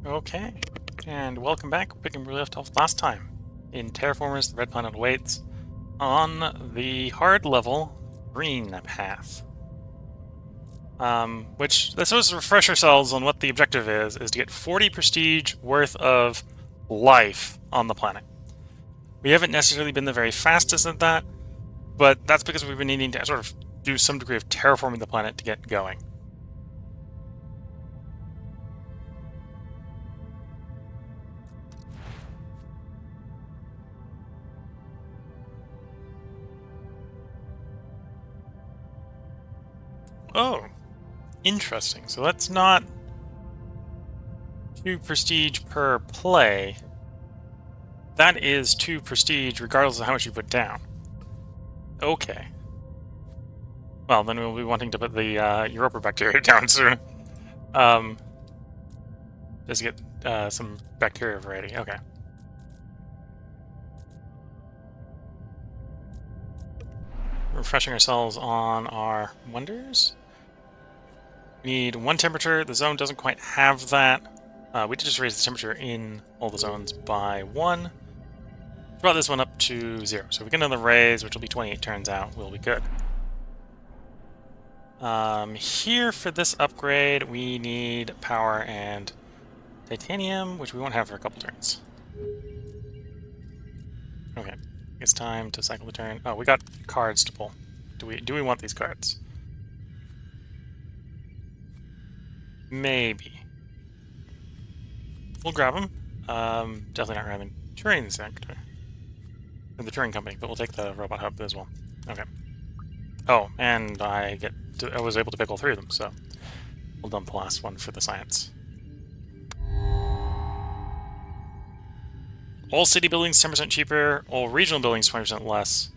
Okay, and welcome back. Picking where we left off last time. In Terraformers, the red planet awaits on the hard level green path. Which, let's just refresh ourselves on what the objective is to get 40 prestige worth of life on the planet. We haven't necessarily been the very fastest at that, but that's because we've been needing to sort of do some degree of terraforming the planet to get going. Oh, interesting. So that's not 2 prestige per play. That is 2 prestige regardless of how much you put down. Okay. Well, then we'll be wanting to put the Europa bacteria down soon. Just to get some bacteria variety. Okay. Refreshing ourselves on our wonders. We need 1 temperature. The zone doesn't quite have that. We did just raise the temperature in all the zones by 1. Brought this one up to 0. So if we get another raise, which will be 28 turns out, we'll be good. Here for this upgrade, we need power and titanium, which we won't have for a couple turns. Okay, it's time to cycle the turn. Oh, we got cards to pull. Do we want these cards? Maybe. We'll grab them. Definitely not grabbing Turing sector. Or the Turing company, but we'll take the robot hub as well. Okay. Oh, and I was able to pick all 3 of them, so we'll dump the last one for the science. All city buildings 10% cheaper, all regional buildings 20% less,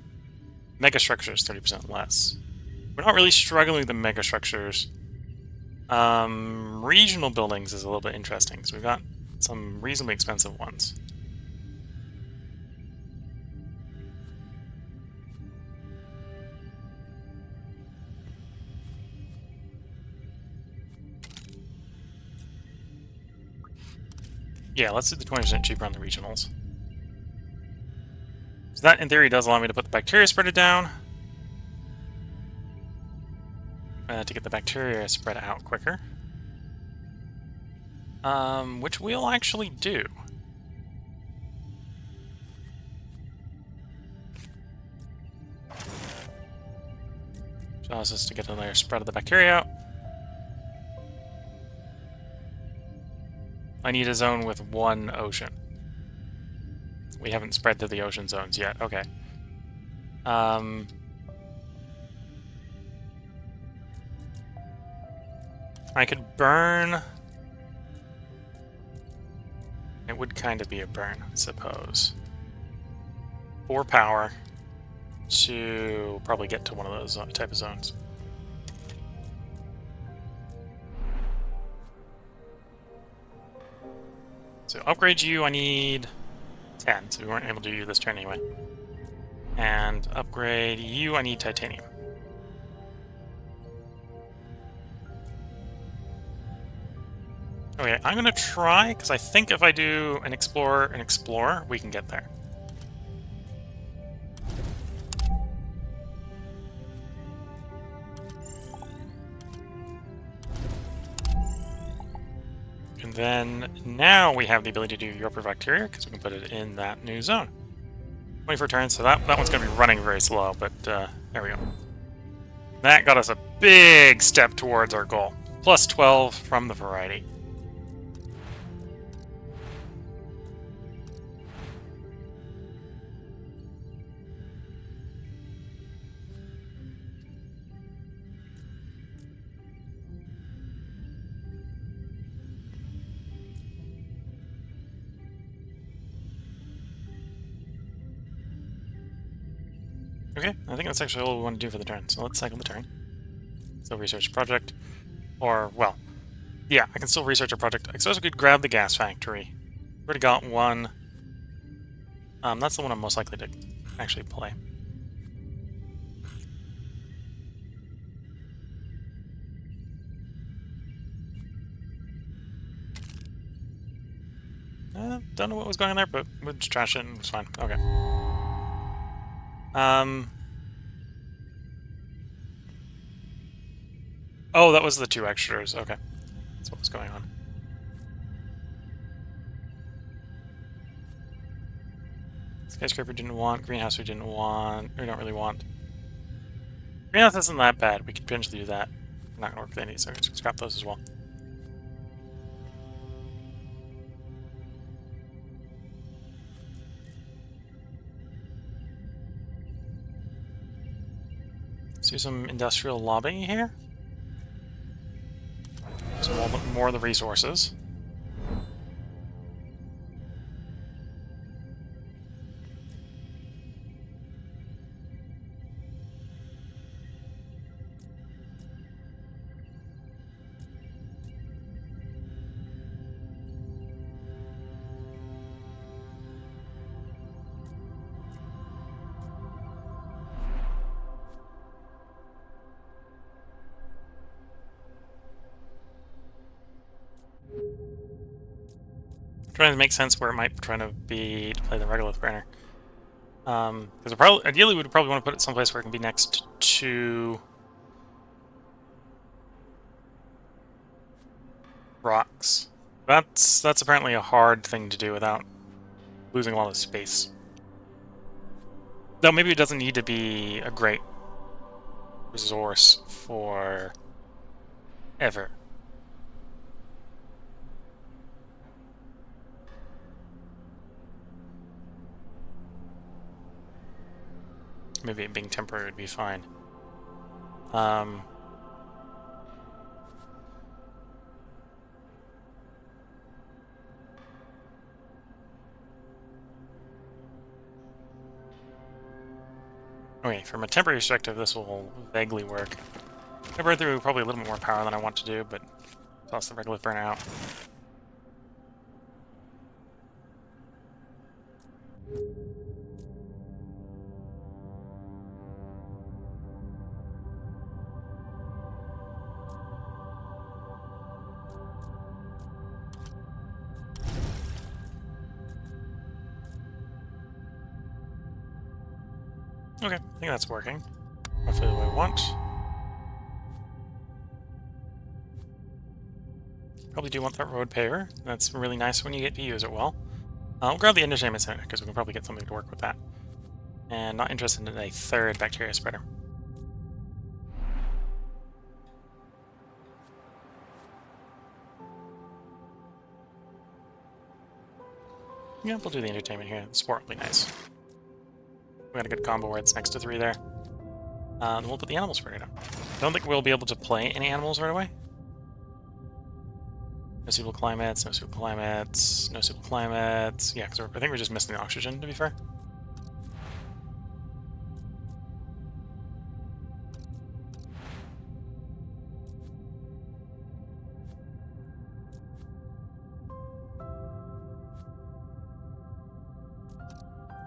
mega structures 30% less. We're not really struggling with the mega structures. Regional buildings is a little bit interesting, so we've got some reasonably expensive ones. Yeah, let's do the 20% cheaper on the regionals. So that, in theory, does allow me to put the bacteria spreader down. To get the bacteria spread out quicker. Which we'll actually do. Which allows us to get another spread of the bacteria out. I need a zone with 1 ocean. We haven't spread to the ocean zones yet. Okay. I could burn. It would kind of be a burn, I suppose. 4 power to probably get to one of those type of zones. So upgrade you, I need 10, so we weren't able to do this turn anyway. And upgrade you, I need titanium. Okay, I'm gonna try, because I think if I do an explorer, we can get there. And then now we have the ability to do Europa bacteria, because we can put it in that new zone. 24 turns, so that one's going to be running very slow, but there we go. That got us a big step towards our goal. Plus 12 from the variety. Okay, I think that's actually all we want to do for the turn, so let's cycle the turn. Still research project. Or, well, yeah, I can still research a project. I suppose we could grab the gas factory. Already got one. That's the one I'm most likely to actually play. Don't know what was going on there, but we'll just trash it and it's fine. Okay. Oh, that was the 2 extras. Okay. That's what was going on. Skyscraper didn't want. Greenhouse we didn't want. We don't really want. Greenhouse isn't that bad. We could potentially do that. Not gonna work with any, so just scrap those as well. Let's do some industrial lobbying here. So more of the resources. Trying to make sense where it might try to be to play the regolith burner. Because ideally we'd probably want to put it someplace where it can be next to rocks. That's apparently a hard thing to do without losing a lot of space. Though maybe it doesn't need to be a great resource for ever. Maybe it being temporary would be fine. Okay, from a temporary perspective, this will vaguely work. I burn through probably a little bit more power than I want to do, but toss the regolith burner out. Okay, I think that's working. Roughly the way I want. Probably do want that road paver. That's really nice when you get to use it well. I'll grab the entertainment center, because we can probably get something to work with that. And not interested in a 3rd bacteria spreader. Yeah, we'll do the entertainment here. The sport will be nice. We got a good combo where it's next to 3 there. Then we'll put the animal spreader down. Don't think we'll be able to play any animals right away. No suitable climates, no suitable climates, no suitable climates. Yeah, because I think we're just missing the oxygen, to be fair.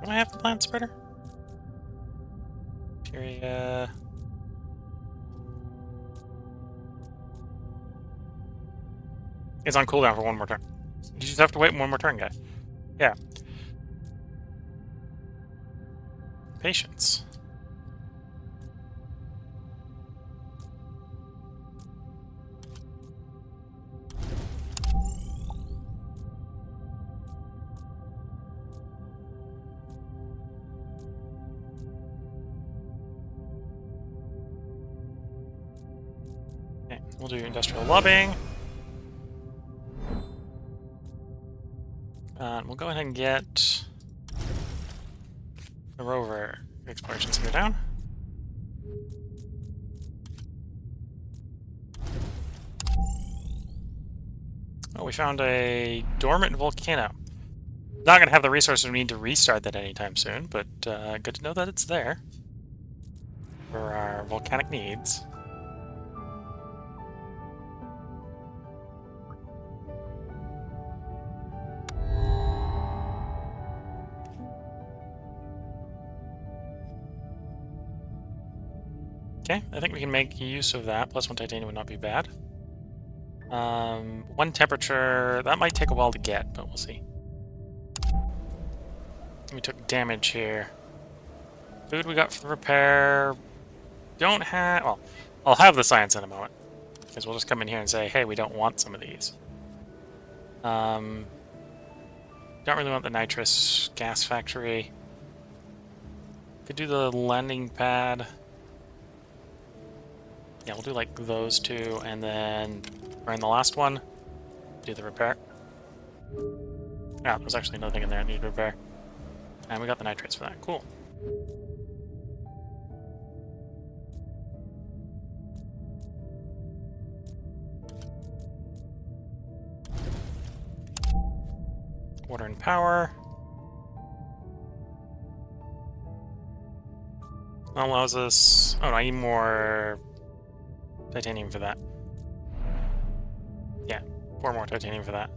Do I have the plant spreader? Bacteria. It's on cooldown for 1 more turn. You just have to wait 1 more turn, guy. Yeah. Patience. Okay, we'll do industrial lobbying. We'll go ahead and get the rover explorations to go down. Oh, we found a dormant volcano. Not going to have the resources we need to restart that anytime soon, but good to know that it's there for our volcanic needs. Okay, I think we can make use of that. +1 titanium would not be bad. 1 temperature, that might take a while to get, but we'll see. We took damage here. Food we got for the repair. Don't have... Well, I'll have the science in a moment. Because we'll just come in here and say, hey, we don't want some of these. Don't really want the nitrous gas factory. Could do the landing pad. Yeah, we'll do like those two, and then burn the last one. Do the repair. Yeah, there's actually another thing in there that needs repair. And we got the nitrates for that. Cool. Water and power. That allows us... Oh, no, I need more titanium for that. Yeah, 4 more titanium for that.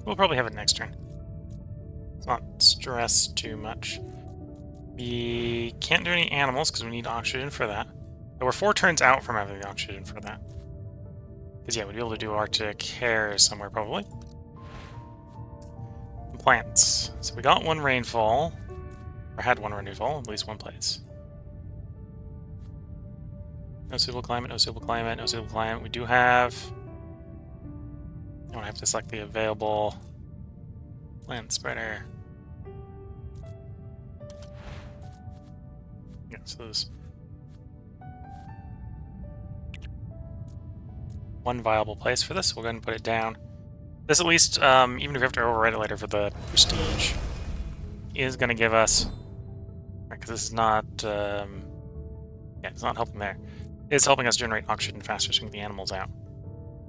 We'll probably have it next turn. Let's not stress too much. We can't do any animals because we need oxygen for that. But we're 4 turns out from having the oxygen for that. Because yeah, we'd be able to do Arctic hair somewhere probably. And plants. So we got 1 rainfall. Or had 1 rainfall, at least 1 place. No suitable climate, no suitable climate, no suitable climate. We do have... I don't have to select the available land spreader. Yeah, so there's 1 viable place for this. We'll go ahead and put it down. This at least, even if we have to override it later for the prestige, is going to give us... Because this is not... yeah, it's not helping there. It's helping us generate oxygen faster so we can get the animals out.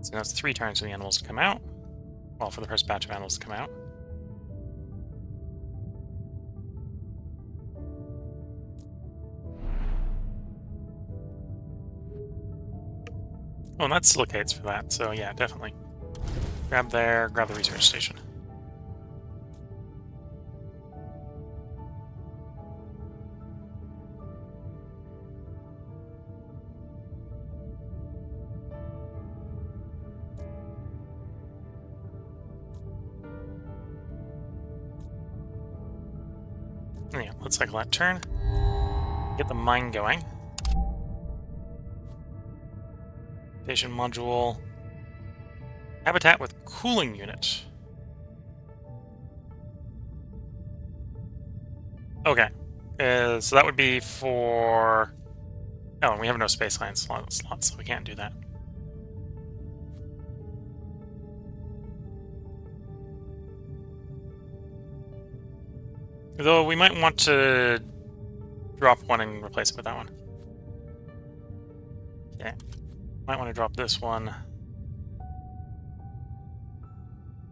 So now it's 3 turns for the animals to come out. Well, for the first batch of animals to come out. Oh, and that silicates for that, so yeah, definitely. Grab there, grab the research station. Yeah, let's cycle that turn. Get the mine going. Station module. Habitat with cooling unit. Okay. So that would be for... Oh, and we have no space line slots, so we can't do that. Though we might want to drop 1 and replace it with that one. Okay. Might want to drop this one.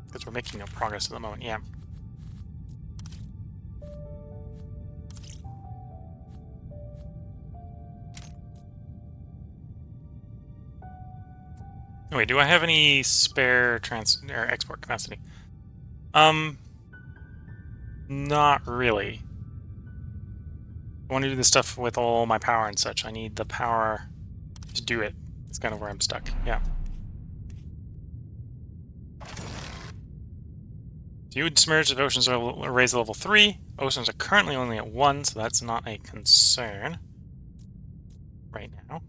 Because we're making no progress at the moment, yeah. Oh, wait, do I have any spare or export capacity? Not really. I want to do this stuff with all my power and such. I need the power to do it. It's kind of where I'm stuck, yeah. So you would submerge if oceans are raised to level 3. Oceans are currently only at 1, so that's not a concern right now.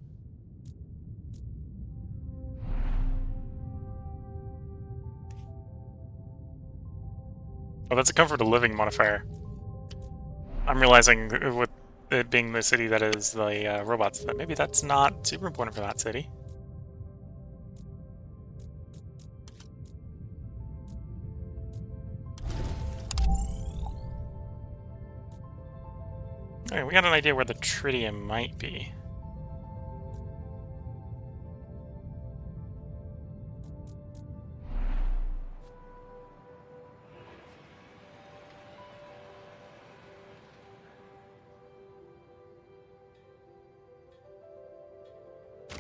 Oh, that's a comfort of living modifier. I'm realizing with it being the city that is the robots that maybe that's not super important for that city. Okay, we got an idea where the tritium might be.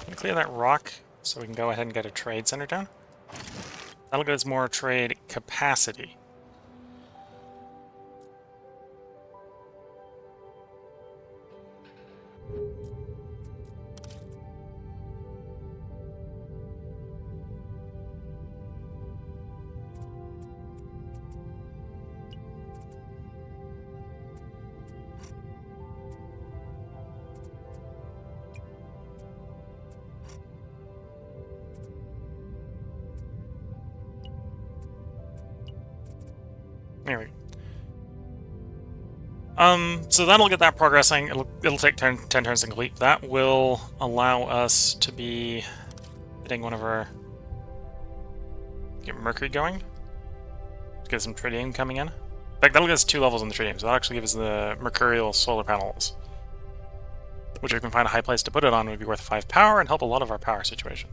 Let me clear that rock so we can go ahead and get a trade center down. That'll get us more trade capacity. There we go. So that'll get that progressing. It'll take 10 turns to complete. That will allow us to be getting one of our... get Mercury going. To get some tritium coming in. In fact, that'll get us 2 levels on the tritium, so that'll actually give us the mercurial solar panels. Which, if we can find a high place to put it on, would be worth 5 power and help a lot of our power situation.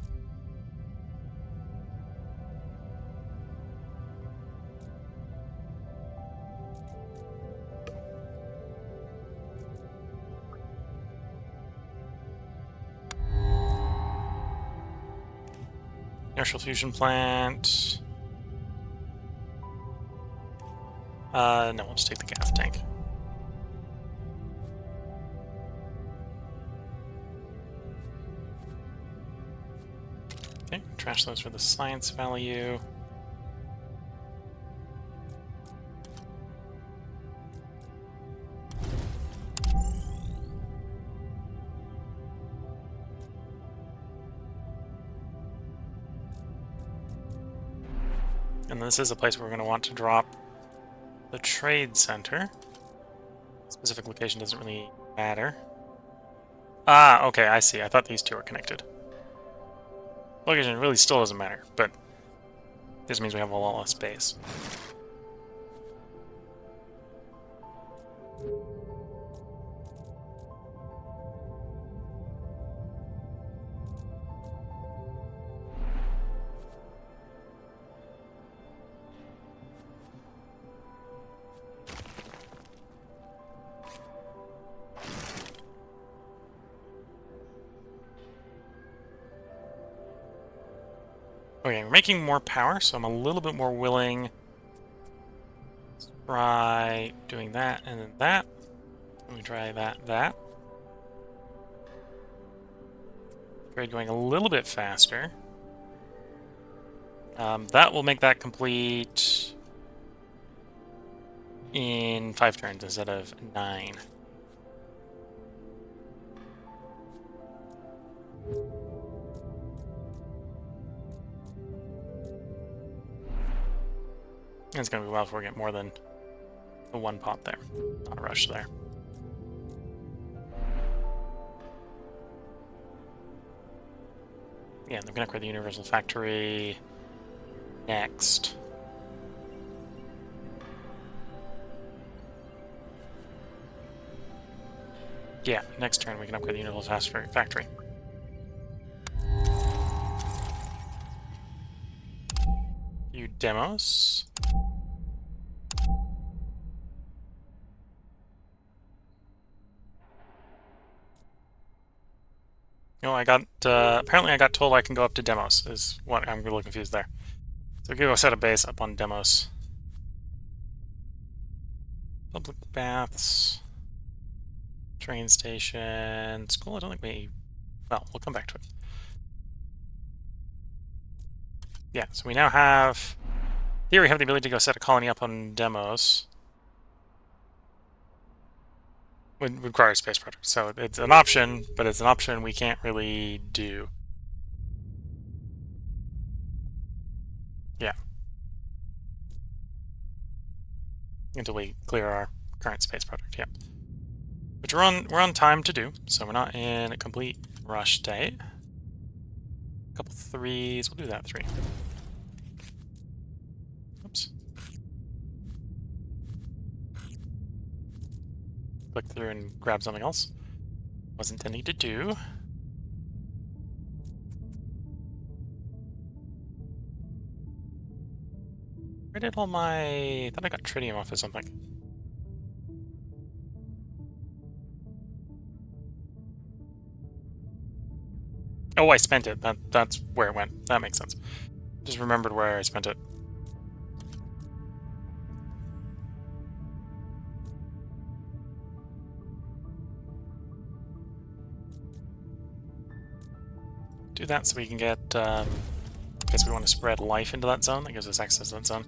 Inertial fusion plant. No, we'll just take the gas tank. Okay, trash those for the science value. And this is a place where we're going to want to drop the trade center. Specific location doesn't really matter. Ah, okay, I see. I thought these two were connected. Location really still doesn't matter, but this means we have a lot less space. Okay, we're making more power, so I'm a little bit more willing to try doing that and then that. Let me try that. Trade going a little bit faster. That will make that complete in 5 turns instead of 9. It's going to be a while before we get more than the 1 pot there. Not a rush there. Yeah, they're going to create the Universal Factory next. Yeah, next turn we can upgrade the Universal Factory. You demos. No, I got, apparently I got told I can go up to demos, is what I'm a little confused there. So we can go set a base up on demos. Public baths. Train station. School, I don't think we... well, we'll come back to it. Yeah, so we now have... here we have the ability to go set a colony up on demos. Would require a space project. So it's an option, but it's an option we can't really do. Yeah. Until we clear our current space project, yeah. Which we're on time to do, so we're not in a complete rush state. A couple 3s, we'll do that 3. Oops. Click through and grab something else. Wasn't intending to do. Where did all my... I thought I got tritium off of something. Oh, I spent it. That's where it went. That makes sense. Just remembered where I spent it. Do that so we can get... I guess we want to spread life into that zone. That gives us access to that zone.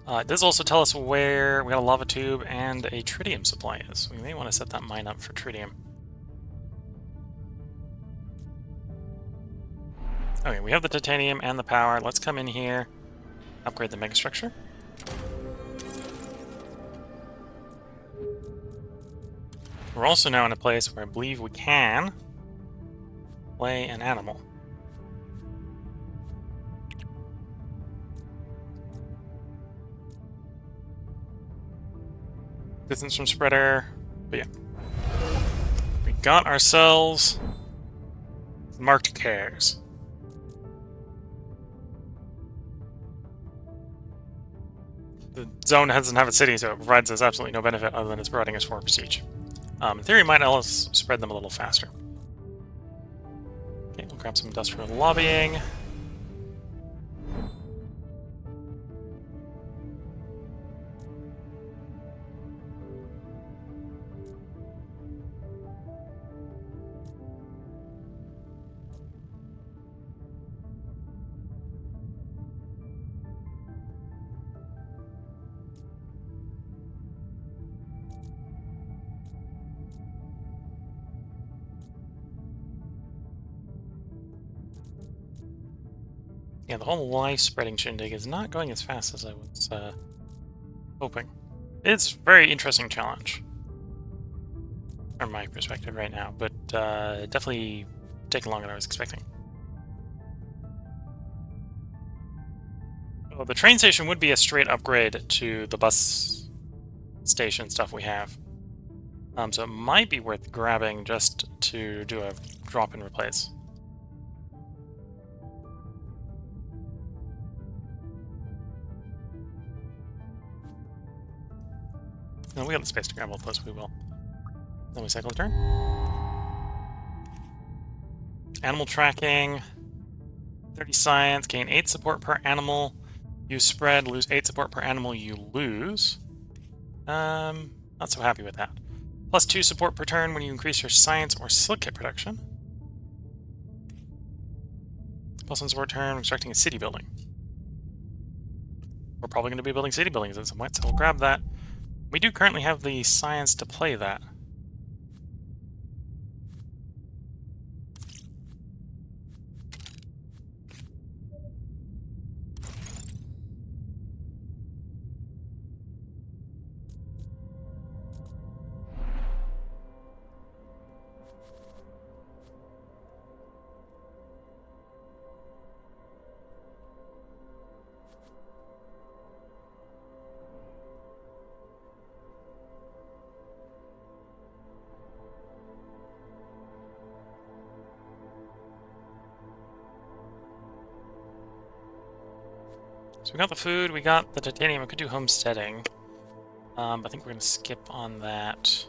It does also tell us where we got a lava tube and a tritium supply is. We may want to set that mine up for tritium. Okay, we have the titanium and the power. Let's come in here, upgrade the megastructure. We're also now in a place where I believe we can play an animal. Distance from spreader, but yeah. We got ourselves marked cares. The zone doesn't have a city, so it provides us absolutely no benefit other than it's providing us 4 prestige. In theory, might let us spread them a little faster. Okay, we'll grab some industrial lobbying. Yeah, the whole life spreading shindig is not going as fast as I was hoping. It's a very interesting challenge from my perspective right now, but definitely taking longer than I was expecting. Well, the train station would be a straight upgrade to the bus station stuff we have. So it might be worth grabbing just to do a drop and replace. No, we got the space to grab all those, we will. Then we cycle a turn. Animal tracking. 30 science, gain 8 support per animal. Use spread, lose 8 support per animal you lose. Not so happy with that. Plus 2 support per turn when you increase your science or silicate production. Plus 1 support turn when constructing a city building. We're probably going to be building city buildings at some point, so we'll grab that. We do currently have the science to play that. So we got the food, we got the titanium, we could do homesteading. I think we're going to skip on that.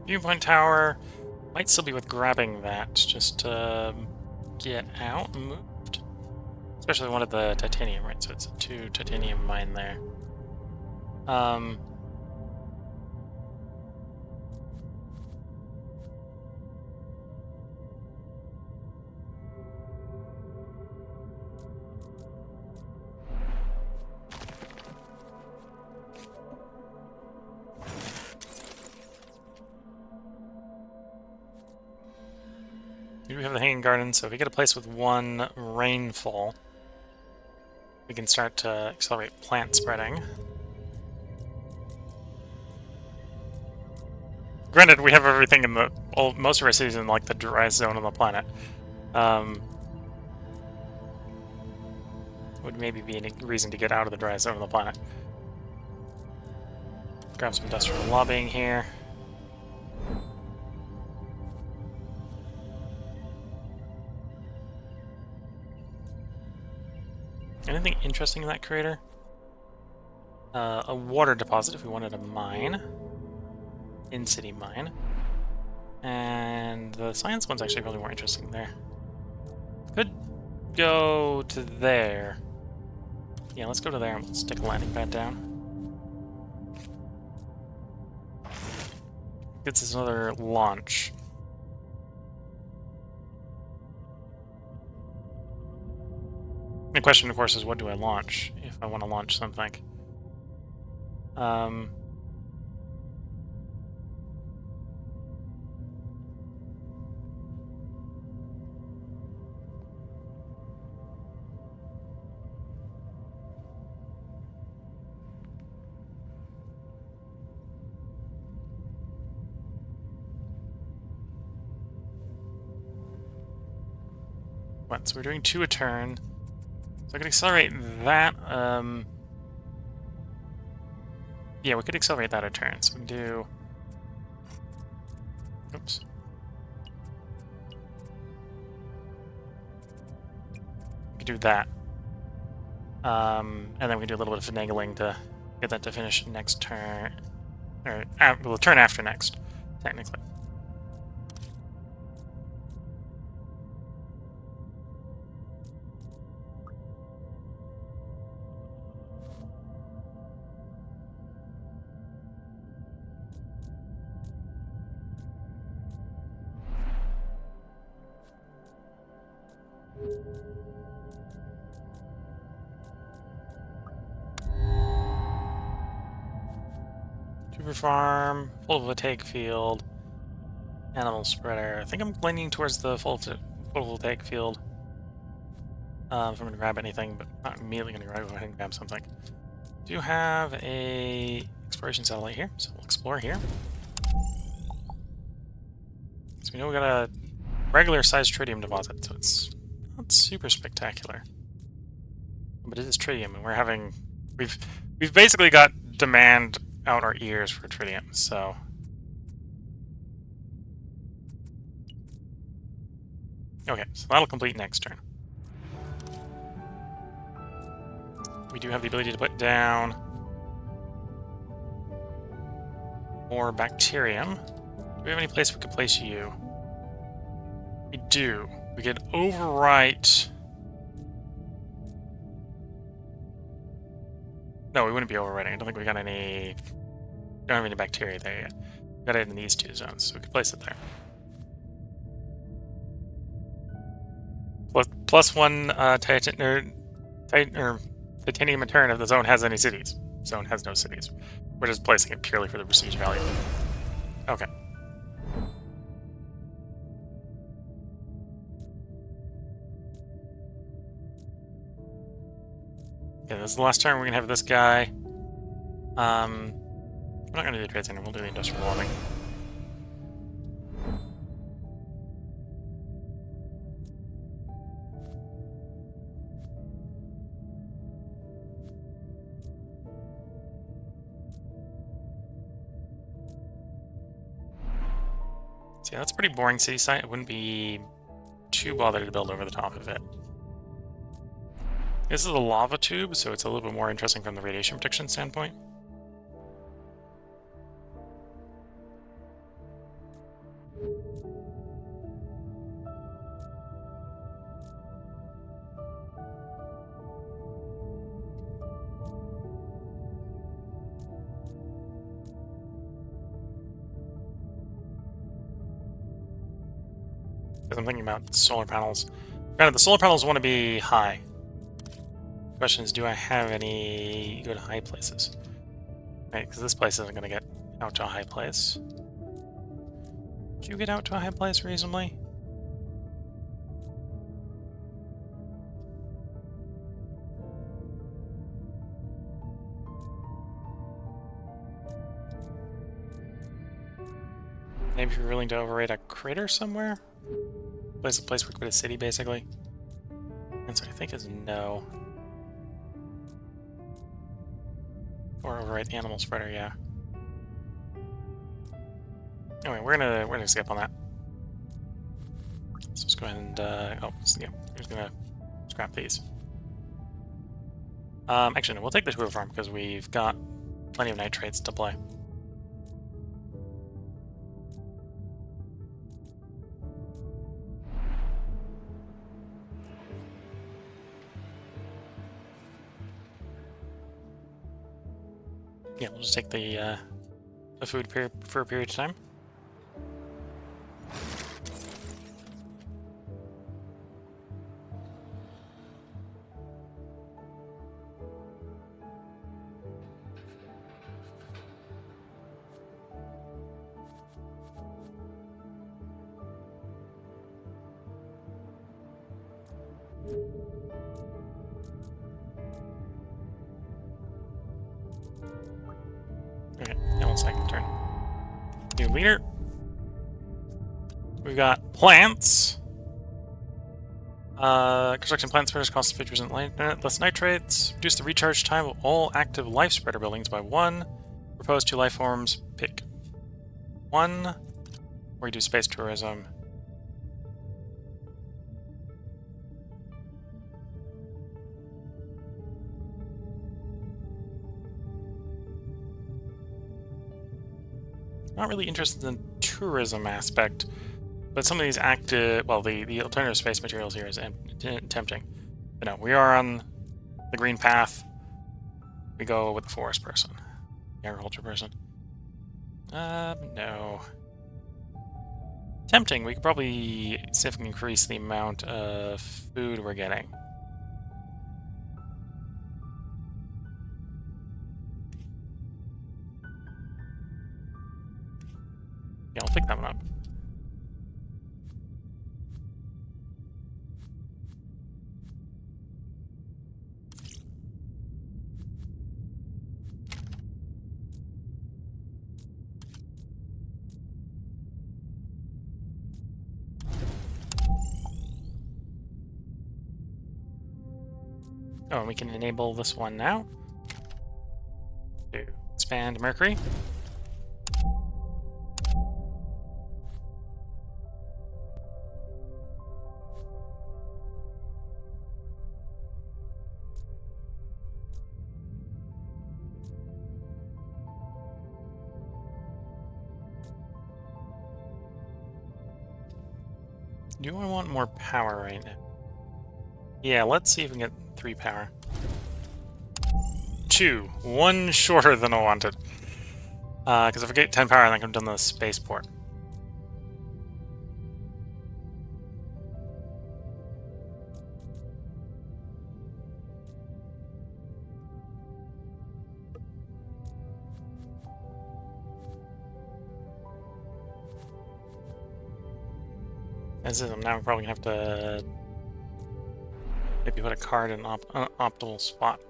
Viewpoint tower might still be worth grabbing that just to get out and moved. Especially one of the titanium, right? So it's a 2 titanium mine there. We have the hanging garden, so if we get a place with 1 rainfall, we can start to accelerate plant spreading. Granted, we have everything in the most of our cities in like the driest zone on the planet. Would maybe be a reason to get out of the driest zone on the planet. grab some industrial lobbying here. Anything interesting in that crater? A water deposit if we wanted a mine. In-city mine. And the science one's actually really more interesting there. Could go to there. Yeah, let's go to there and we'll stick a landing pad down. Gets us another launch. The question, of course, is what do I launch if I want to launch something? What? So we're doing 2 a turn. So I could accelerate that. Yeah, we could accelerate that a turn. So we can do. Oops. We could do that. And then we can do a little bit of finagling to get that to finish next turn. Or, well, the turn after next, technically. Tuber farm, photovoltaic field, animal spreader. I think I'm leaning towards the photovoltaic field. If I'm going to grab anything, but not immediately going to go ahead and grab something. Do have a exploration satellite here, so we'll explore here. So we know we got a regular sized tritium deposit, so it's not super spectacular. But it is tritium, and we've basically got demand out our ears for tritium, so okay, so that'll complete next turn. We do have the ability to put down more bacterium. Do we have any place we could place you? We do. We could overwrite. No, we wouldn't be overwriting. I don't think we got any. Don't have any bacteria there yet. We got it in these 2 zones, so we could place it there. +1 titanium a turn if the zone has any cities. Zone has no cities. We're just placing it purely for the prestige value. Okay. Okay, this is the last turn. We're gonna have this guy. We're not gonna do the trade center. We'll do the industrial lobbying. So yeah, that's a pretty boring city site. It wouldn't be too bothered to build over the top of it. This is a lava tube, so it's a little bit more interesting from the radiation protection standpoint. Because I'm thinking about solar panels. Granted, the solar panels want to be high. The question is, do I have any good high places? Right, because this place isn't going to get out to a high place. Did you get out to a high place reasonably? Maybe if you're willing to overrate a crater somewhere? A place where we could put a city, basically. Answer, I think, is no. Or overwrite the animal spreader, yeah. Anyway, we're gonna skip on that. So let's go ahead and we're just gonna scrap these. Actually, no, we'll take the tour farm because we've got plenty of nitrates to play. Yeah, we'll just take the food for a period of time. Okay, yeah, 1 second turn. New leader. We've got plants. Construction plant spreaders cost 50% less nitrates. Reduce the recharge time of all active life spreader buildings by 1. Propose 2 life forms. Pick 1. Or you do space tourism. Not really interested in the tourism aspect, but some of these active, well, the alternative space materials here is tempting. But no, we are on the green path. We go with the forest person, the agriculture person. No. Tempting. We could probably significantly increase the amount of food we're getting. Yeah, I'll pick that one up. Oh, and we can enable this one now. To expand Mercury. Do I want more power right now? Yeah, let's see if we can get 3 power. 2. 1 shorter than I wanted. Because if I get 10 power, then I can do the spaceport. As is, I'm now probably gonna have to maybe put a card in an optimal spot.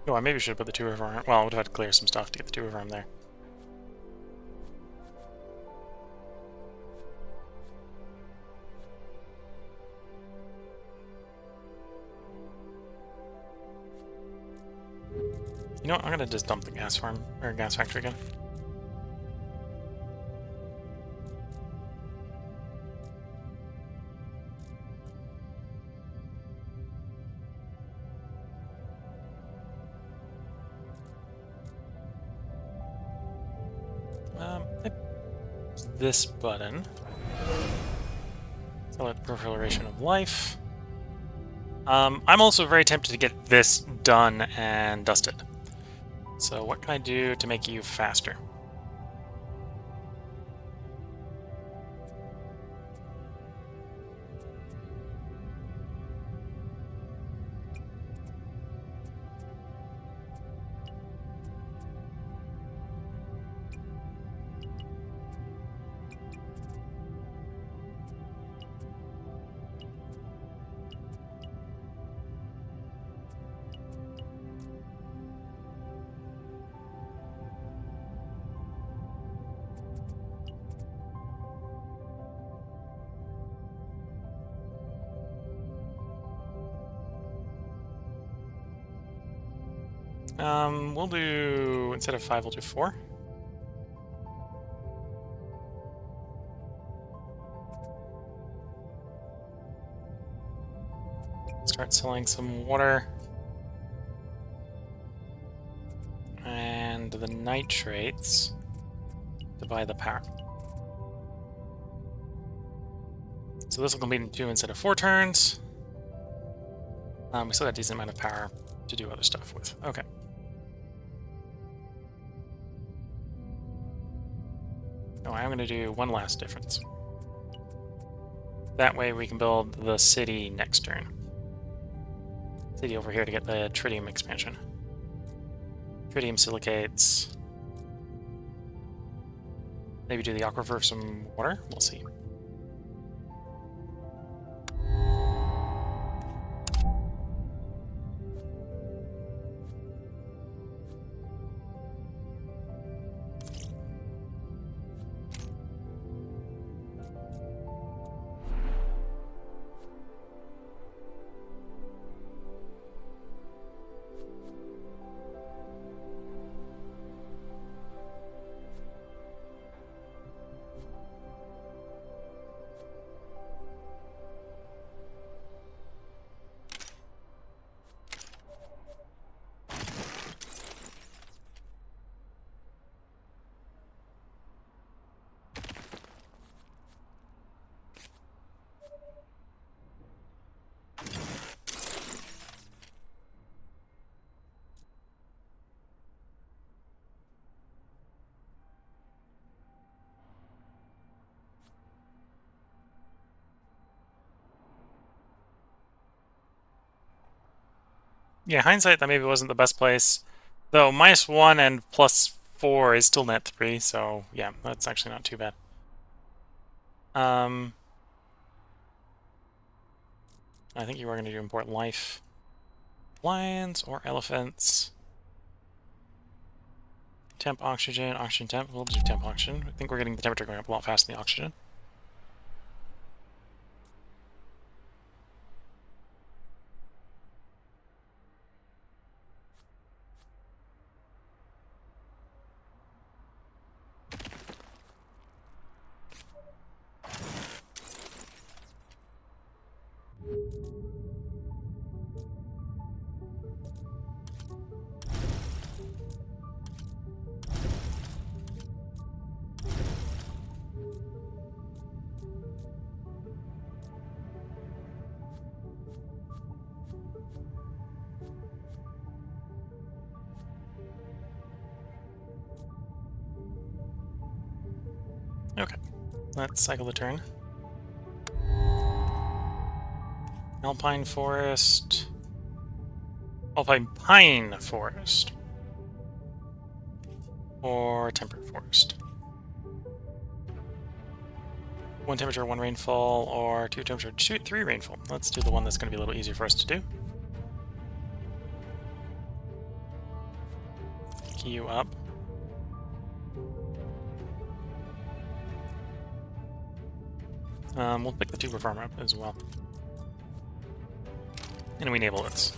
Oh, I maybe should put the tour farm. Well, I would have had to clear some stuff to get the tour farm there. You know what? I'm gonna just dump the gas farm or gas factory again. This button. Accelerate the proliferation of life. I'm also very tempted to get this done and dusted. So what can I do to make you faster? We'll do, instead of 5, we'll do 4. Start selling some water. And the nitrates to buy the power. So this will complete in 2 instead of 4 turns. We still got a decent amount of power to do other stuff with. Okay. Oh, I'm going to do one last difference. That way we can build the city next turn. City over here to get the tritium expansion. Tritium silicates. Maybe do the aquifer for some water? We'll see. Yeah, hindsight, that maybe wasn't the best place. Though -1 and +4 is still net 3, so yeah, that's actually not too bad. I think you are going to do import life. Lions or elephants. Temp oxygen, oxygen temp. We'll do temp oxygen. I think we're getting the temperature going up a lot faster than the oxygen. Okay, let's cycle the turn. Alpine forest. Alpine pine forest. Or temperate forest. 1 temperature, 1 rainfall, or 2 temperature, 3 rainfall. Let's do the one that's going to be a little easier for us to do. Key you up. We'll pick the tuber farmer up as well. And we enable this.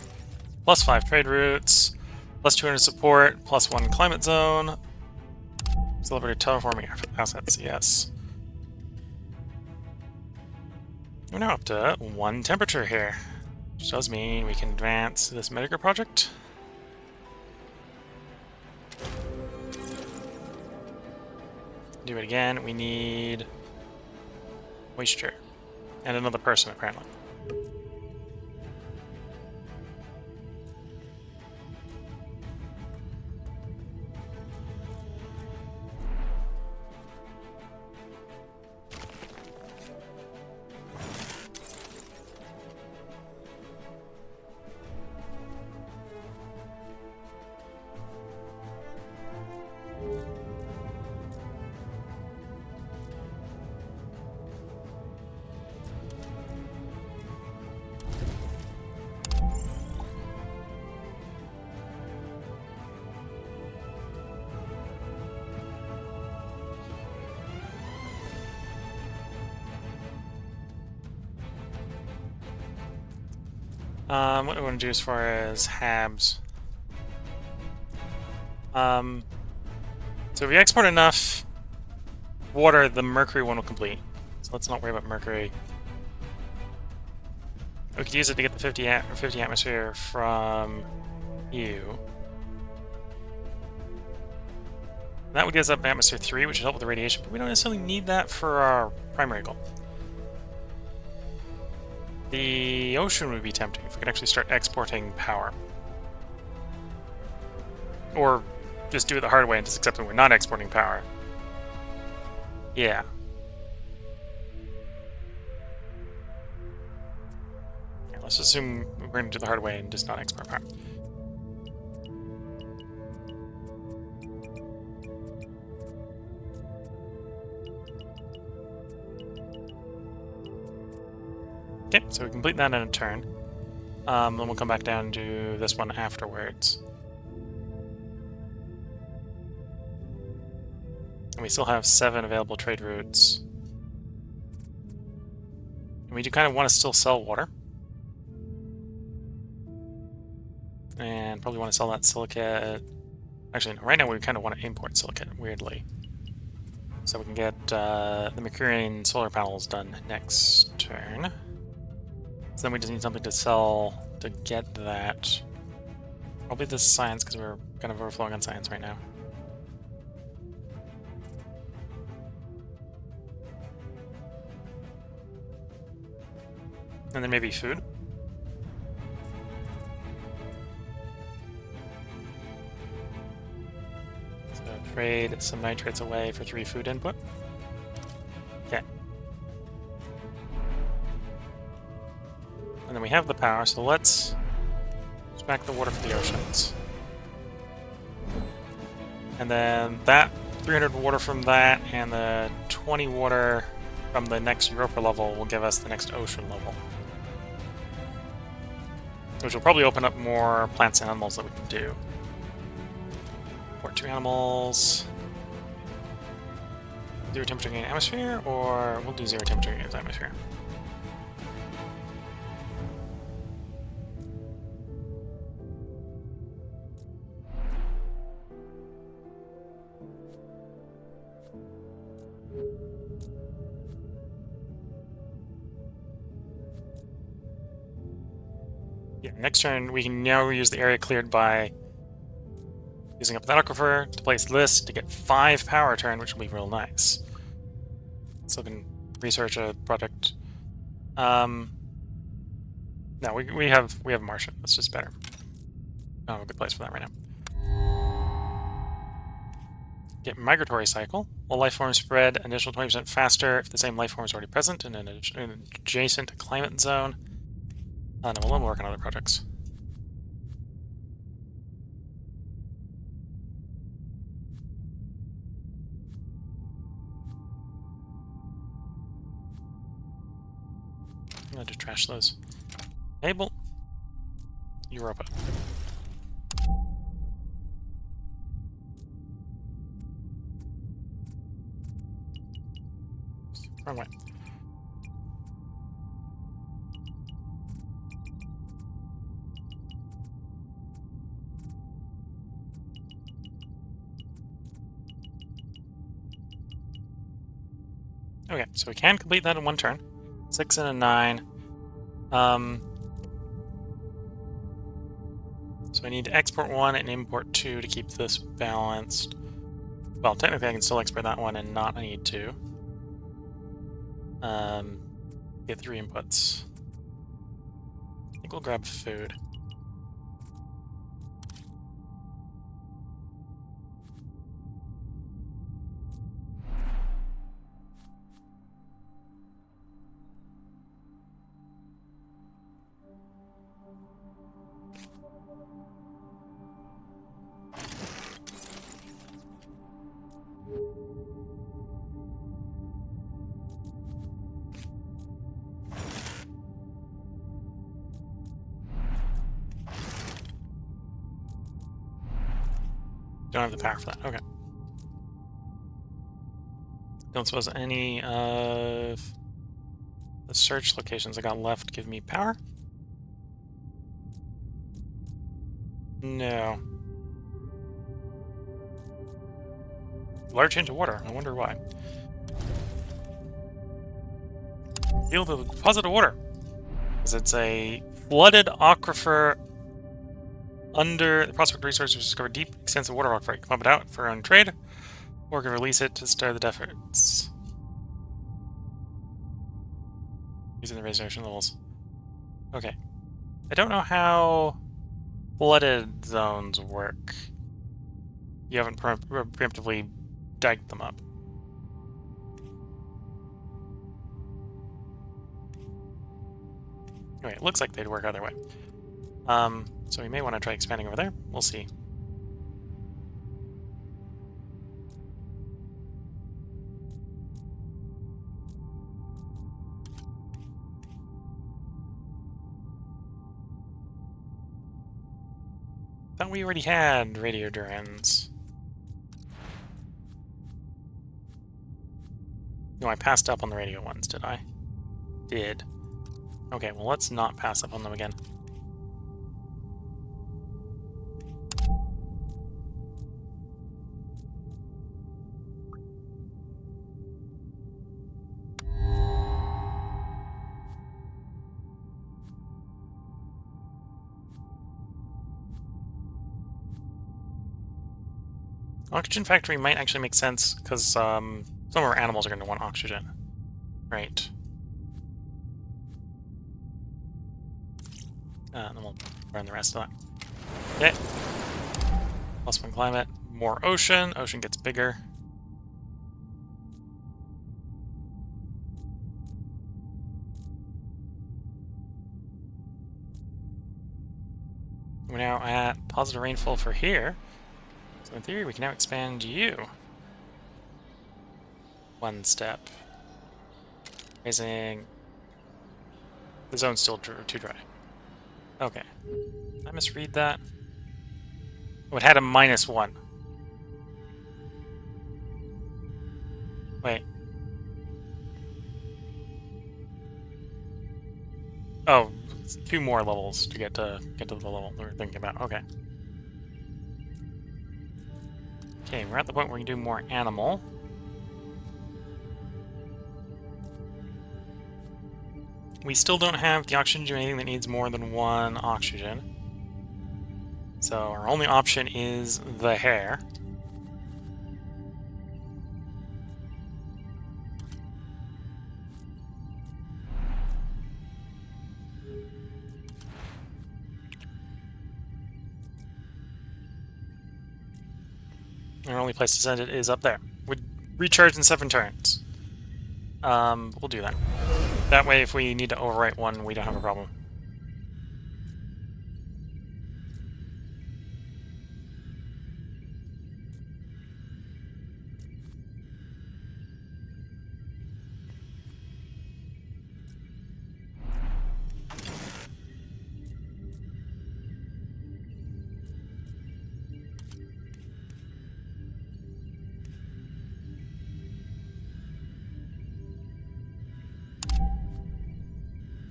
+5 trade routes, +200 support, +1 climate zone. Celebrate terraforming assets, yes. We're now up to 1 temperature here, which does mean we can advance this Medicare project. Do it again. We need moisture and another person, apparently. What do I want to do as far as Habs? So if we export enough water, the mercury one will complete. So let's not worry about mercury. We could use it to get the 50 atmosphere from you. That would get us up to atmosphere 3, which would help with the radiation, but we don't necessarily need that for our primary goal. The ocean would be tempting if we could actually start exporting power. Or just do it the hard way and just accept that we're not exporting power. Yeah. Let's assume we're going to do the hard way and just not export power. Okay, so we complete that in a turn. Then we'll come back down to this one afterwards. And we still have 7 available trade routes. And we do kind of want to still sell water. And probably want to sell that silicate. Actually, no, right now we kind of want to import silicate, weirdly. So we can get the Mercurian solar panels done next turn. So then we just need something to sell to get that. Probably this science, because we're kind of overflowing on science right now. And then maybe food. So trade some nitrates away for 3 food input. Okay. And then we have the power, so let's smack the water for the oceans. And then that 300 water from that and the 20 water from the next Europa level will give us the next ocean level. Which will probably open up more plants and animals that we can do. Or 2 animals. 0 temperature gain atmosphere, or we'll do 0 temperature gain atmosphere. Yeah, next turn we can now use the area cleared by using up that aquifer to place this to get 5 power turn, which will be real nice. So we can research a project. No, we have Martian. That's just better. Oh, a good place for that right now. Get migratory cycle. All life forms spread an additional 20% faster if the same life form is already present in an adjacent climate zone. No, we'll work on other projects. I'm gonna just trash those. Enable Europa. Wrong way. Okay, so we can complete that in 1 turn. 6 and a 9. So I need to export 1 and import 2 to keep this balanced. Well, technically I can still export that one and not need to. Get 3 inputs. I think we'll grab food. Don't have the power for that. Okay. Don't suppose any of the search locations I got left give me power? No. large change of water. I wonder why. Heal the deposit of water. Because it's a flooded aquifer under the prospect resource, which discovered deep, extensive water aquifer. You can pump it out for your own trade, or can release it to start the efforts. Using the restoration levels. Okay. I don't know how flooded zones work. You haven't preemptively diked them up. Anyway, it looks like they'd work either way. So we may want to try expanding over there. We'll see. Thought we already had radiodurans. No, I passed up on the radio ones, did I? Did. Okay, well, let's not pass up on them again. Oxygen factory might actually make sense, because some of our animals are going to want oxygen. Right. And then we'll burn the rest of that. Okay. +1 climate. More ocean. Ocean gets bigger. We're now at positive rainfall for here. So in theory, we can now expand you. One step. Raising... The zone's still too dry. Okay. Did I misread that? Oh, it had a -1. Wait. Oh, it's 2 more levels to get to the level we were thinking about. Okay. Okay, we're at the point where we can do more animal. We still don't have the oxygen to do anything that needs more than 1 oxygen. So our only option is the hare. Our only place to send it is up there. Would recharge in 7 turns. We'll do that. That way, if we need to overwrite one, we don't have a problem.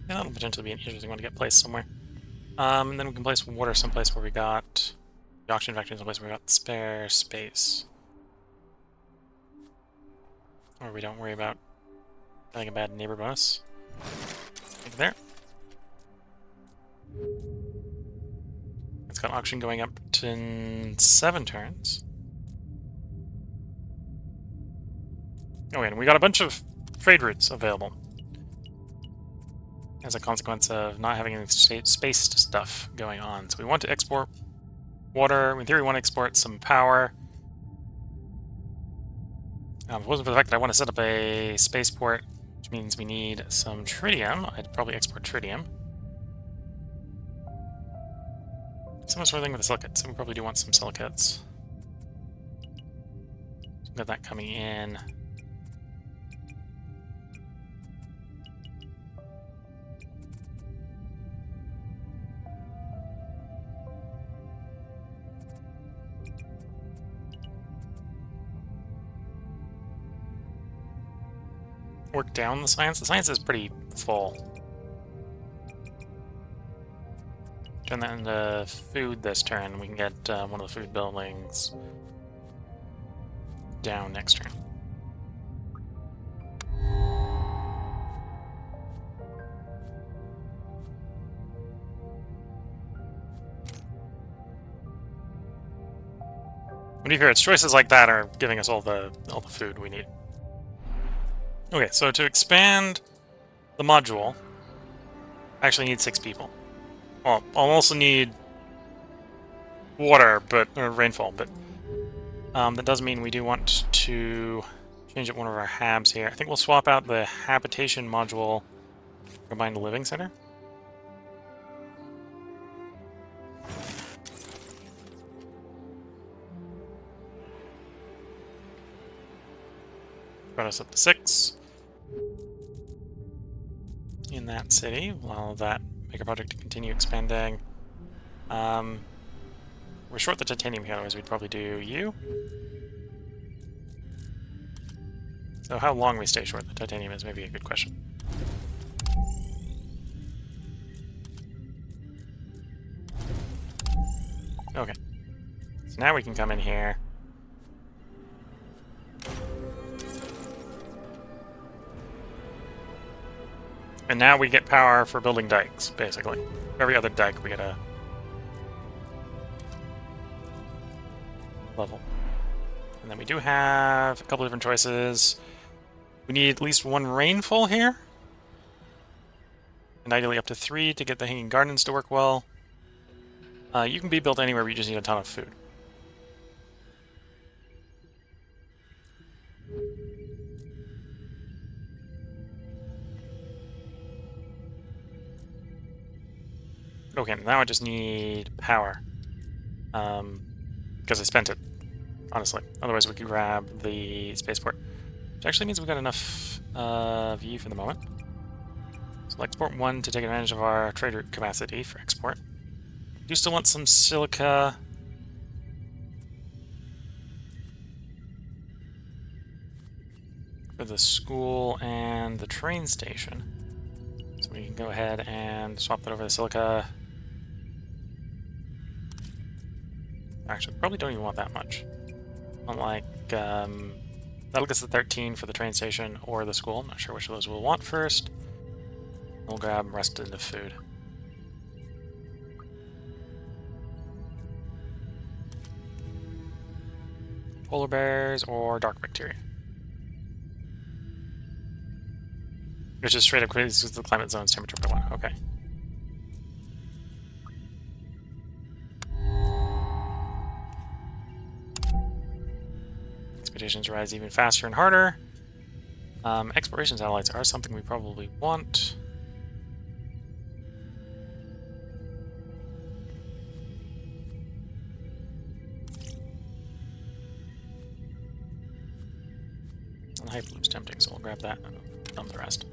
Yeah, that'll potentially be an interesting one to get placed somewhere. And then we can place water someplace where we got the oxygen factory, someplace where we got spare space. Or we don't worry about having a bad neighbor bonus. Like there. It's got oxygen going up to 7 turns. Oh, and we got a bunch of trade routes available as a consequence of not having any space stuff going on. So we want to export water. In theory, we want to export some power. If it wasn't for the fact that I want to set up a spaceport, which means we need some tritium, I'd probably export tritium. Similar sort of thing with the silicates. So we probably do want some silicates. Got that coming in. Work down the science. The science is pretty full. Turn that into food this turn. We can get one of the food buildings down next turn. When you hear it's choices like that are giving us all the food we need. Okay, so to expand the module, I actually need 6 people. Well, I'll also need water, or rainfall, but that does mean we do want to change up one of our habs here. I think we'll swap out the habitation module, combine the living center. Got us up to 6 in that city. Allow that maker project to continue expanding. We're short the titanium here, otherwise we'd probably do you. So how long we stay short the titanium is maybe a good question. Okay. So now we can come in here. And now we get power for building dikes, basically. Every other dike we get a level. And then we do have a couple different choices. We need at least 1 rainfall here. And ideally up to 3 to get the hanging gardens to work well. You can be built anywhere, but you just need a ton of food. Okay, now I just need power. Because I spent it, honestly. Otherwise we could grab the spaceport. Which actually means we've got enough of you for the moment. So we'll export 1 to take advantage of our trade route capacity for export. Do still want some silica. For the school and the train station. So we can go ahead and swap that over to silica. Actually, probably don't even want that much. Unlike, that'll get us to 13 for the train station or the school. Not sure which of those we'll want first. We'll grab the rest of the food. Polar bears or dark bacteria. Which is straight up increases the climate zone's temperature by 1. Okay. Expeditions rise even faster and harder. Exploration satellites are something we probably want. And Hyperloop's tempting, so we'll grab that and dump the rest.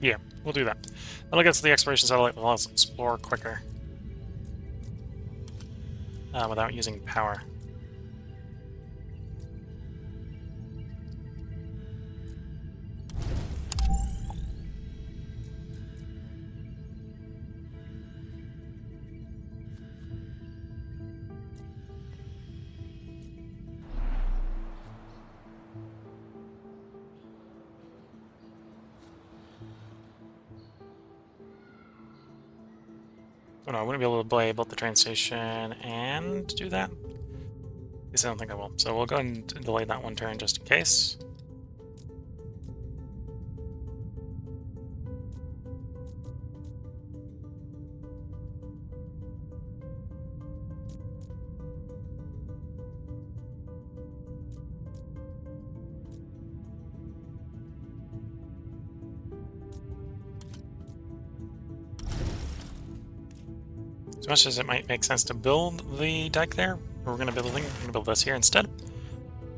Yeah, we'll do that. That'll get us the exploration satellite. We'll also explore quicker. Without using power. Oh no, I wouldn't be able to build the train station and do that. At least I don't think I will. So we'll go ahead and delay that 1 turn just in case. As much as it might make sense to build the dike there, we're going to build this here instead.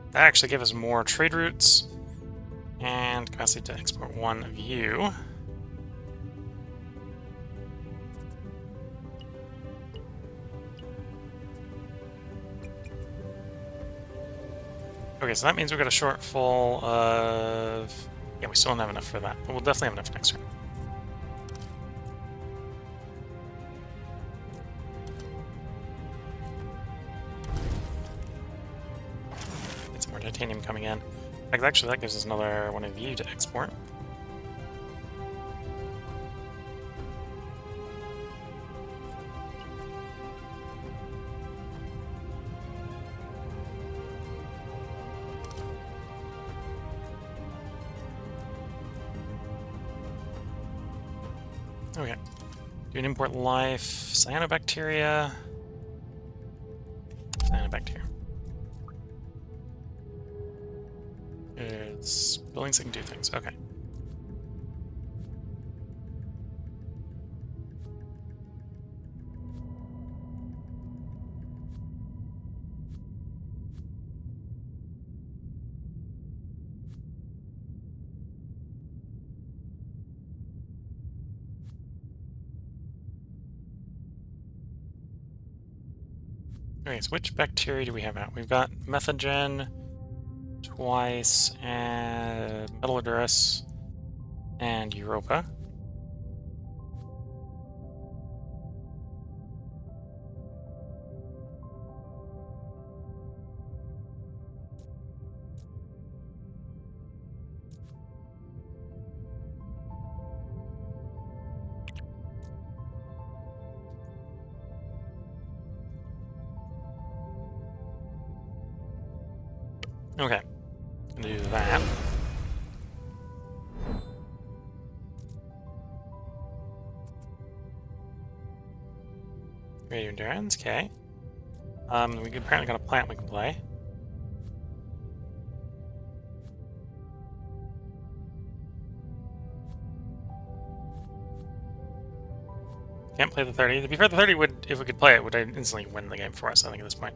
That actually gives us more trade routes and capacity to export one view. Okay, so that means we've got a shortfall of... Yeah, we still don't have enough for that, but we'll definitely have enough next turn. Get some more titanium coming in. Actually, that gives us another one of you to export. Okay. Do an import life, cyanobacteria. Cyanobacteria. It's buildings that can do things. Okay. Okay, so which bacteria do we have out? We've got methogen twice, and Metallodurus, and Europa. Okay, do that. Radio endurance, okay. We apparently got a plant we can play. Can't play the 30. To be fair, the 30 would, if we could play it, would instantly win the game for us, I think, at this point.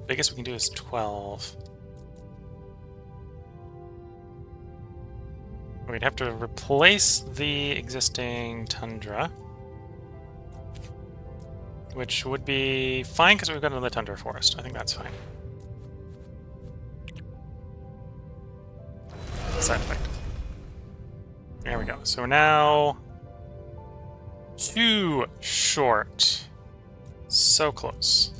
Biggest we can do is 12. We'd have to replace the existing Tundra, which would be fine because we've got another Tundra Forest. I think that's fine. Side effect. There we go. So we're now too short. So close.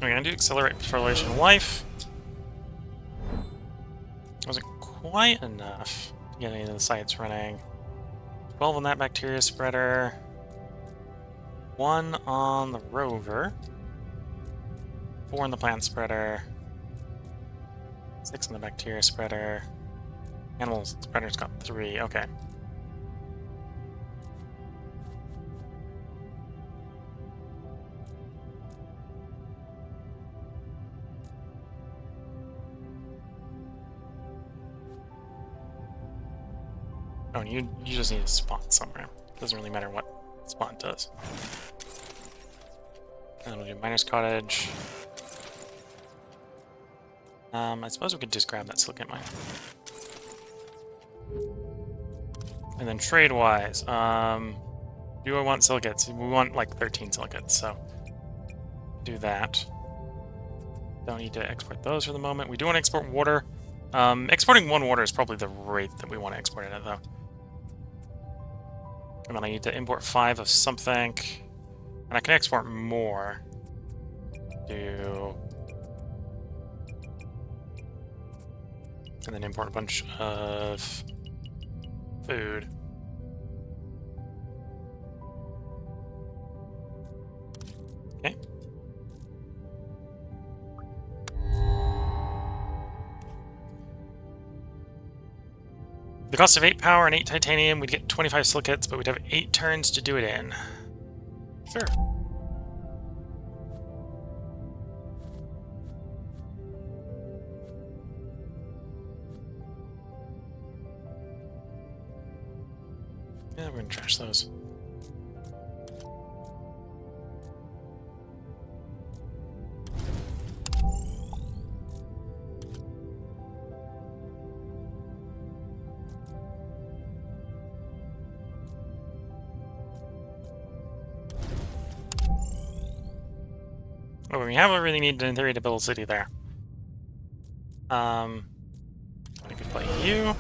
We're going to do accelerate fertilization life. Wasn't quite enough to get any of the sites running. 12 on that bacteria spreader. 1 on the rover. 4 on the plant spreader. 6 on the bacteria spreader. Animal spreader's got 3. Okay. Oh, you just need a spot somewhere. Doesn't really matter what spot does. And then we'll do Miner's Cottage. I suppose we could just grab that silicate mine. And then trade-wise, do I want silicates? We want like 13 silicates, so do that. Don't need to export those for the moment. We do want to export water. Exporting 1 water is probably the rate that we want to export it at, though. And then I need to import 5 of something. And I can export more. And then import a bunch of food. cost of 8 power and 8 titanium, we'd get 25 silicates, but we'd have 8 turns to do it in. Sure. Yeah, we're gonna trash those. Oh, we have everything needed in theory to build a city there. I could play you.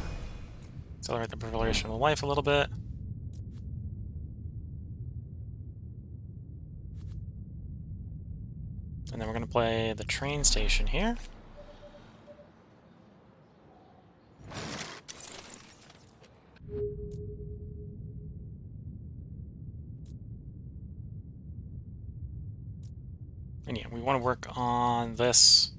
Accelerate the progression of life a little bit. And then we're going to play the train station here. And yeah, we want to work on this.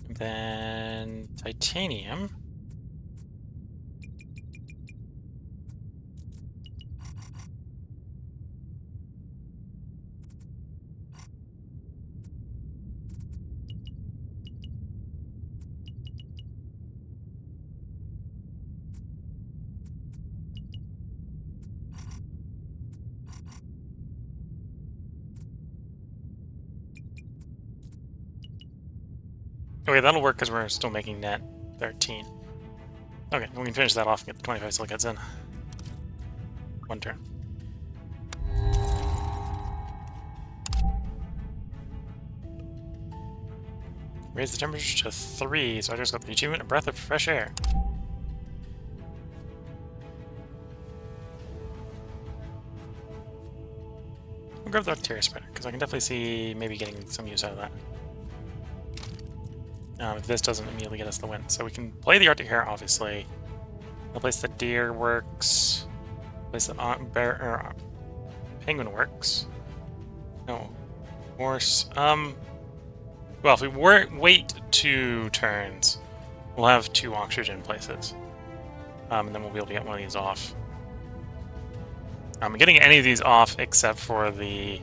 And then titanium. Okay, that'll work because we're still making net 13. Okay, we can finish that off and get the 25 silicates in. One turn. Raise the temperature to 3, so I just got the achievement, a breath of fresh air. We'll grab the Terra spreader, because I can definitely see maybe getting some use out of that. If this doesn't immediately get us the win. So we can play the Arctic Hare, obviously. I'll place the deer works. Place the penguin works. No. Horse. Well, if we wait 2 turns, we'll have 2 oxygen places. And then we'll be able to get one of these off. Getting any of these off except for the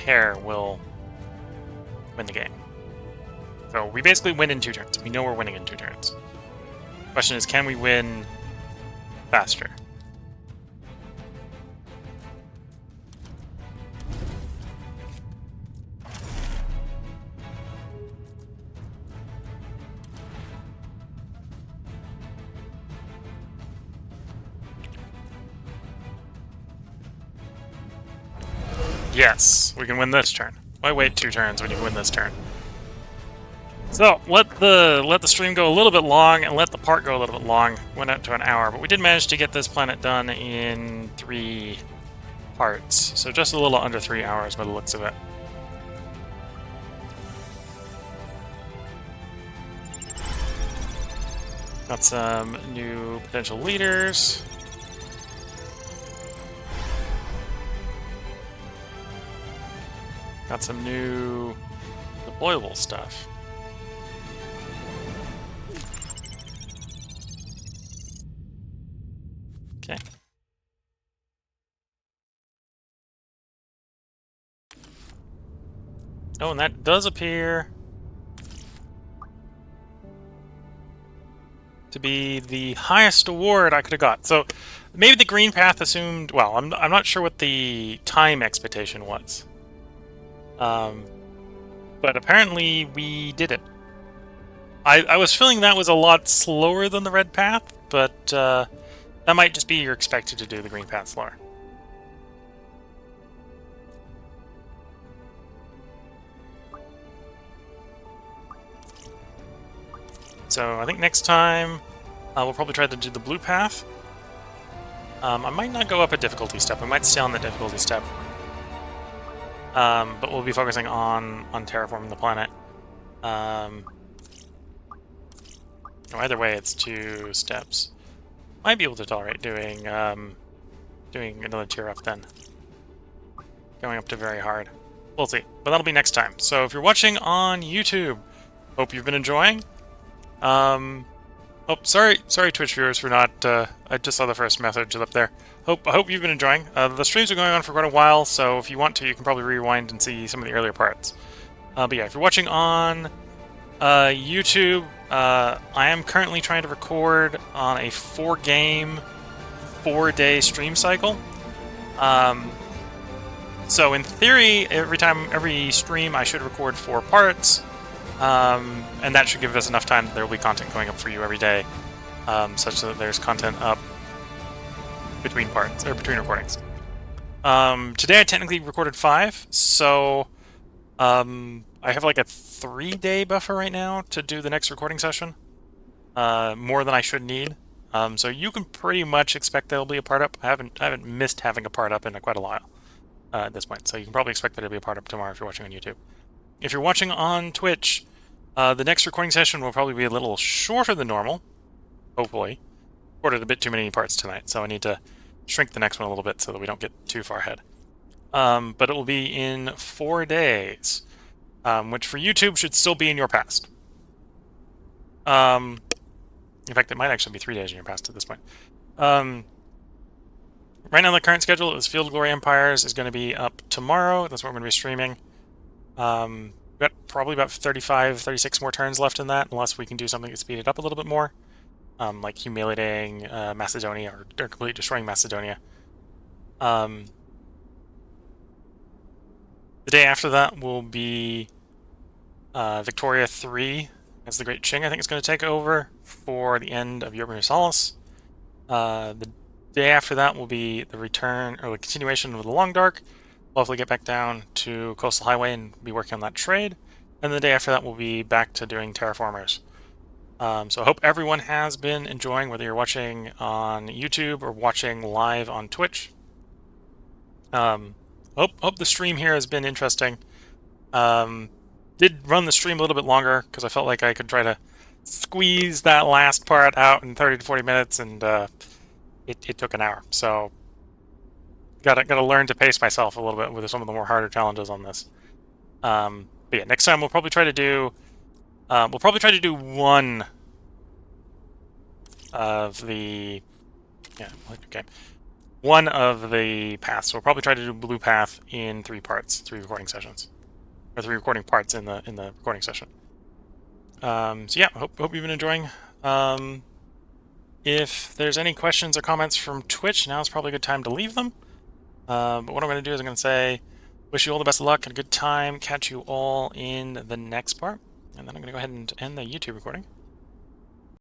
hare will win the game. So we basically win in 2 turns. We know we're winning in 2 turns. Question is, can we win faster? Yes, we can win this turn. Why wait 2 turns when you can win this turn? So let the stream go a little bit long and let the part go a little bit long. Went out to an hour, but we did manage to get this planet done in 3 parts. So just a little under 3 hours by the looks of it. Got some new potential leaders. Got some new deployable stuff. Okay. Oh, and that does appear to be the highest award I could have got. So maybe the green path assumed... Well, I'm not sure what the time expectation was. But apparently we did it. I was feeling that was a lot slower than the red path, but that might just be you're expected to do the green path slower. So I think next time we'll probably try to do the blue path. I might not go up a difficulty step. I might stay on the difficulty step. But we'll be focusing on terraforming the planet. Either way, it's 2 steps. might be able to tolerate doing doing another tier up then. Going up to very hard. We'll see. But that'll be next time. So if you're watching on YouTube, hope you've been enjoying. Oh, sorry, Twitch viewers for not. I just saw the first message up there. I hope you've been enjoying. The streams are going on for quite a while, so if you want to, you can probably rewind and see some of the earlier parts. But yeah, if you're watching on YouTube, I am currently trying to record on a 4-game, 4-day stream cycle. So in theory, every stream, I should record 4 parts. And that should give us enough time that there will be content going up for you every day, such that there's content up between parts, or between recordings. Today I technically recorded 5, so I have like a 3-day buffer right now to do the next recording session. More than I should need. So you can pretty much expect there'll be a part up. I haven't missed having a part up in quite a while at this point, so you can probably expect that there'll be a part up tomorrow if you're watching on YouTube. If you're watching on Twitch, the next recording session will probably be a little shorter than normal, hopefully. Recorded a bit too many parts tonight, so I need to shrink the next one a little bit so that we don't get too far ahead. But it will be in 4 days, which for YouTube should still be in your past. In fact, it might actually be 3 days in your past at this point. Right now, the current schedule is Field of Glory Empires is going to be up tomorrow. That's what we're going to be streaming. We've got probably about 35, 36 more turns left in that, unless we can do something to speed it up a little bit more, like humiliating Macedonia or completely destroying Macedonia. The day after that will be Victoria 3 as the Great Qing, I think, is going to take over for the end of York Universalis. The day after that will be the return, or the continuation of the Long Dark. We'll hopefully get back down to Coastal Highway and be working on that trade. And the day after that, we'll be back to doing Terraformers. So I hope everyone has been enjoying, whether you're watching on YouTube or watching live on Twitch. Hope the stream here has been interesting. Did run the stream a little bit longer because I felt like I could try to squeeze that last part out in 30 to 40 minutes, and it took an hour. So gotta learn to pace myself a little bit with some of the more harder challenges on this. But yeah, next time we'll probably try to do one of the one of the paths. We'll probably try to do blue path in 3 parts, 3 recording sessions, or 3 recording parts in the recording session. So yeah, hope you've been enjoying. If there's any questions or comments from Twitch, now is probably a good time to leave them. But what I'm going to do is I'm going to say, wish you all the best of luck and a good time. Catch you all in the next part. And then I'm going to go ahead and end the YouTube recording.